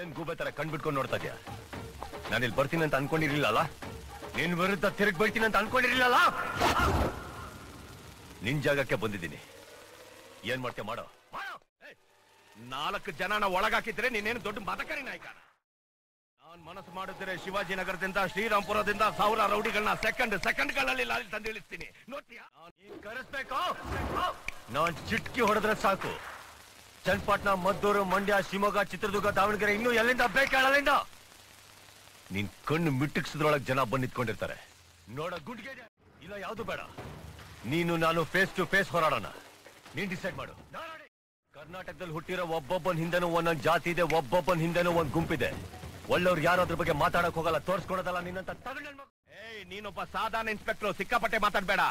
ಇಲ್ಲೇನ್ ಗೂಬೆ ತರ ಕಣ್ಬಿಟ್ಕೊಂಡು ನೋಡ್ತಾ ಇದ್ಯಾ? ನಾನಿಲ್ಲಿ ಬರ್ತೀನಿ ಅಂತ ಅನ್ಕೊಂಡಿರ್ಲಿಲ್ಲ. ನಿನ್ ವಿರುದ್ಧ ತಿರುಗಿ ಬರ್ತೀನಿ ಅಂತ ಅನ್ಕೊಂಡಿರ್ಲಿಲ್ಲ. ನಿನ್ ಜಾಗಕ್ಕೆ ಬಂದಿದ್ದೀನಿ. ಏನ್ ಮಾಡ್ತೀಯ ಮಾಡೋ. 4 ಜನನ ಒಳಗಾಕಿದ್ರೆ ನೀನೇನು ದೊಡ್ಡ ಮದಕರಿ ನಾಯಕ. ನಾನ್ ಮನಸ್ಸು ಮಾಡಿದ್ರೆ ಶಿವಾಜಿನಗರದಿಂದ ಶ್ರೀರಾಮ್ಪುರದಿಂದ 1000 ರೌಡಿಗಳನ್ನ ಸೆಕೆಂಡ್ಗಳಲ್ಲಿ ಲಾರಿ ತಂದು ಇಳಿಸ್ತೀನಿ. ನೋಡ್ತೀಯಾ? ಕರೆಸ್ಬೇಕು. ನಾನ್ ಚಿಟ್ಕಿ ಹೊಡೆದ್ರೆ ಸಾಕು. ಚನ್ನಪಟ್ಟಣ, ಮದ್ದೂರು, ಮಂಡ್ಯ, ಶಿವಮೊಗ್ಗ, ಚಿತ್ರದುರ್ಗ, ದಾವಣಗೆರೆ, ಇನ್ನೂ ಎಲ್ಲಿಂದ ಬೇಕಾಳಲ್ಲಿಂದ ನೀನ್ ಕಣ್ಣು ಮಿಟ್ಟಿಕ್ಸದ್ರೊಳಗೆ ಜನ ಬಂದು ನಿಂತ್ಕೊಂಡಿರ್ತಾರೆ. ನೋಡ ಗುಡ್ಗೆ ಇಲ್ಲ, ಯಾವ್ದು ಬೇಡ. ನೀನು ನಾನು ಫೇಸ್ ಟು ಫೇಸ್ ಹೋರಾಡೋಣ. ನೀನ್ ಡಿಸೈಡ್ ಮಾಡು. ಕರ್ನಾಟಕದಲ್ಲಿ ಹುಟ್ಟಿರೋ ಒಬ್ಬೊಬ್ಬನ ಹಿಂದೆನೂ ಒಂದೊಂದು ಜಾತಿ ಇದೆ, ಒಬ್ಬೊಬ್ಬನ ಹಿಂದೆನೂ ಒಂದ್ ಗುಂಪಿದೆ. ಒಳ್ಳೆಯವ್ರು ಯಾರು ಅದ್ರ ಬಗ್ಗೆ ಮಾತಾಡಕ್ ಹೋಗಲ್ಲ, ತೋರ್ಸ್ಕೊಡೋದಲ್ಲ. ನಿನ್ನಂತ ನೀನೊಬ್ಬ ಸಾಧಾರಣ ಇನ್ಸ್ಪೆಕ್ಟರ್, ಸಿಕ್ಕಾಪಟ್ಟೆ ಮಾತಾಡ್ಬೇಡ.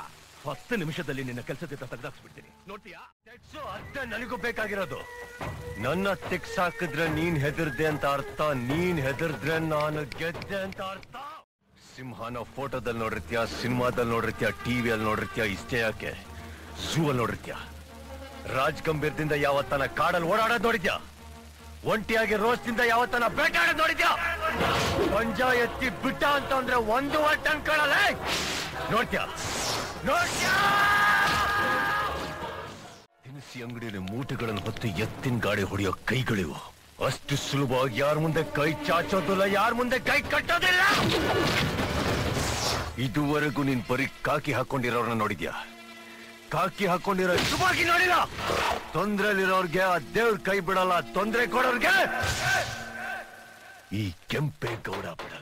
10 ನಿಮಿಷದಲ್ಲಿ ನಿನ್ನ ಕೆಲಸದಿಂದ ತೆಗೆದಾಕ್ಸ್ಬಿಡ್ತೀನಿ. ನೋಡ್ತೀಯಾ? ತೆಗ್ಸು. ಅರ್ಥ ನನಗೂ ಬೇಕಾಗಿರೋದು. ನನ್ನ ತೆಗ್ಸಾಕಿದ್ರೆ ನೀನ್ ಹೆದರ್ದೆ ಅಂತ ಅರ್ಥ, ನೀನ್ ಹೆದರ್ದ್ರೆ ನಾನು ಗೆದ್ದೆ ಅಂತ ಅರ್ಥ. ಸಿಂಹನ ಫೋಟೋದಲ್ಲಿ ನೋಡಿರ್ತೀಯ, ಸಿನಿಮಾದಲ್ಲಿ ನೋಡಿರ್ತೀಯ, ಟಿವಿಯಲ್ಲಿ ನೋಡಿರ್ತೀಯ. ಇಷ್ಟೇ ಯಾಕೆ, ಝೂ ಅಲ್ಲಿ ನೋಡಿರ್ತೀಯ. ರಾಜ್ ಗಂಭೀರದಿಂದ ಯಾವತ್ತನ ಕಾಡಲ್ಲಿ ಓಡಾಡೋದ್ ನೋಡಿದ್ಯಾ? ಒಂಟಿಯಾಗಿ ರೋಸ್ದಿಂದ ಯಾವತ್ತನ ಬೇಟಾಡೋದ್ ನೋಡಿದ್ಯಾ? ಪಂಜ ಎತ್ತಿ ಬಿಟ್ಟ ಅಂತಂದ್ರೆ 1 ವರ್ಷ ಅನ್ಕೊಳ್ಳಲ್ಲ. ನೋಡ್ತೀಯ? ದಿನಸಿ ಅಂಗಡಿಯಲ್ಲಿ ಮೂಟೆಗಳನ್ನು ಹೊತ್ತು ಎತ್ತಿನ ಗಾಡಿ ಹೊಡೆಯೋ ಕೈಗಳಿವು. ಅಷ್ಟು ಸುಲಭವಾಗಿ ಯಾರ ಮುಂದೆ ಕೈ ಚಾಚೋದಿಲ್ಲ, ಯಾರ ಮುಂದೆ ಕೈ ಕಟ್ಟೋದಿಲ್ಲ. ಇದುವರೆಗೂ ನೀನ್ ಬರೀ ಕಾಕಿ ಹಾಕೊಂಡಿರೋರ್ನ ನೋಡಿದ್ಯಾ? ಕಾಕಿ ಹಾಕೊಂಡಿರೋ ಸುಮಾಗಿ ನೋಡಿಲ್ಲ. ತೊಂದ್ರೆಲಿರೋರ್ಗೆ ಆ ದೇವ್ರ ಕೈ ಬಿಡಲ್ಲ, ತೊಂದ್ರೆ ಕೊಡೋರ್ಗೆ ಈ ಕೆಂಪೇಗೌಡ ಬಿಡ.